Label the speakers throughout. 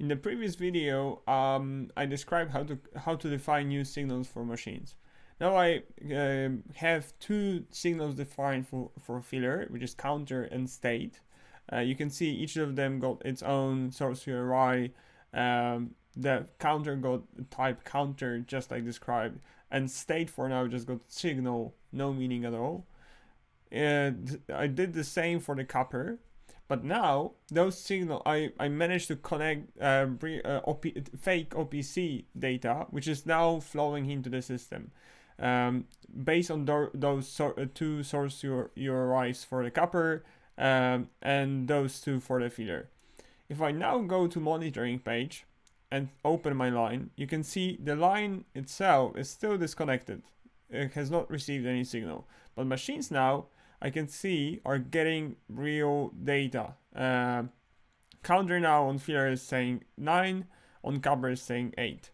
Speaker 1: In the previous video, I described how to define new signals for machines. Now I have two signals defined for filler, which is counter and state. You can see each of them got its own source URI. The counter got type counter, just like described, and state for now just got signal, no meaning at all. And I did the same for the copper. But now those signal, I managed to connect fake OPC data, which is now flowing into the system, based on those two source URIs for the copper and those two for the filler. If I now go to monitoring page and open my line, you can see the line itself is still disconnected. It has not received any signal, but machines now, I can see, are getting real data. Counter now on filler is saying 9, on copper is saying 8.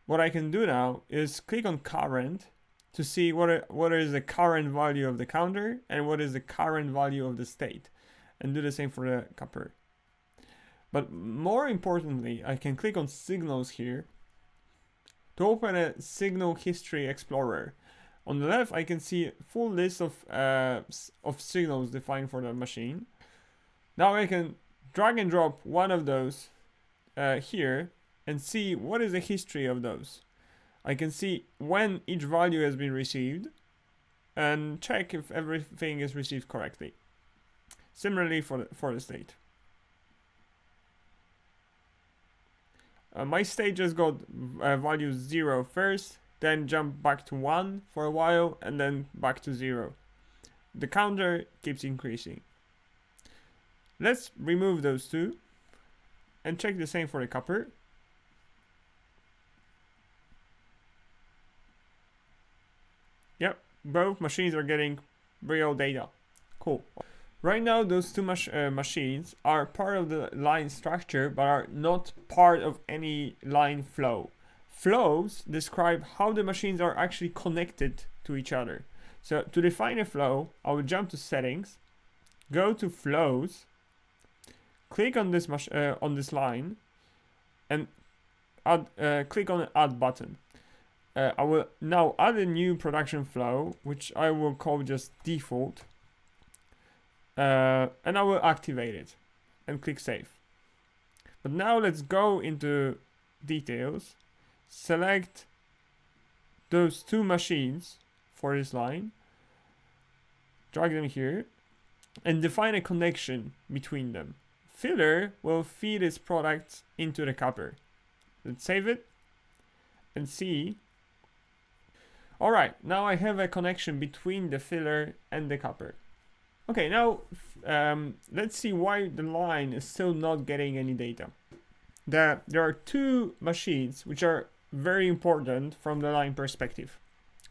Speaker 1: What I can do now is click on current to see what is the current value of the counter and what is the current value of the state, and do the same for the copper. But more importantly, I can click on signals here to open a signal history explorer. On the left, I can see a full list of signals defined for the machine. Now I can drag and drop one of those here and see what is the history of those. I can see when each value has been received and check if everything is received correctly. Similarly for the state. My state just got value 0 first, then jump back to 1 for a while, and then back to 0. The counter keeps increasing. Let's remove those two and check the same for the copper. Yep, both machines are getting real data. Cool. Right now, those two machines are part of the line structure, but are not part of any line flow. Flows describe how the machines are actually connected to each other. So to define a flow, I will jump to settings, go to flows, click on this line, and click on the add button. I will now add a new production flow, which I will call just default, and I will activate it and click save. But now let's go into details, select those two machines for this line, drag them here, and define a connection between them. Filler will feed its products into the copper. Let's save it and see. Alright, now I have a connection between the filler and the copper. Okay, now let's see why the line is still not getting any data. There are two machines which are very important from the line perspective.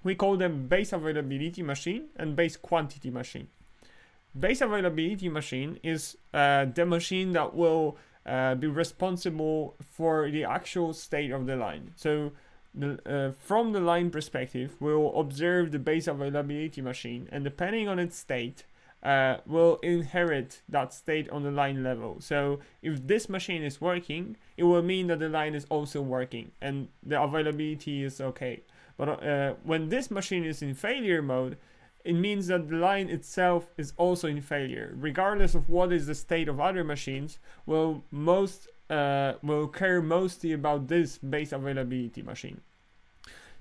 Speaker 1: We call them base availability machine and base quantity machine. Base availability machine is the machine that will be responsible for the actual state of the line. So from the line perspective, we'll observe the base availability machine, and depending on its state, will inherit that state on the line level. So if this machine is working, it will mean that the line is also working and the availability is okay. But when this machine is in failure mode, it means that the line itself is also in failure. Regardless of what is the state of other machines, will care mostly about this base availability machine.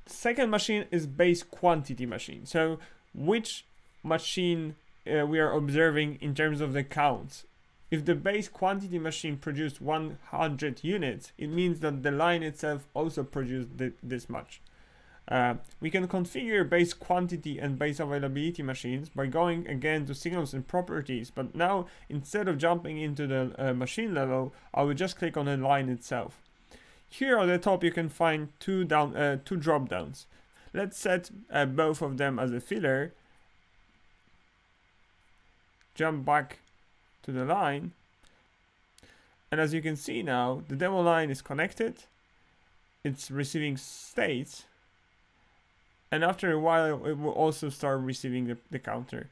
Speaker 1: The second machine is base quantity machine. So which machine we are observing in terms of the counts. If the base quantity machine produced 100 units, it means that the line itself also produced this much. We can configure base quantity and base availability machines by going again to signals and properties, but now instead of jumping into the machine level, I will just click on the line itself. Here at the top you can find two drop downs. Let's set both of them as a filler. Jump back to the line, and as you can see now, the demo line is connected, it's receiving states, and after a while it will also start receiving the counter.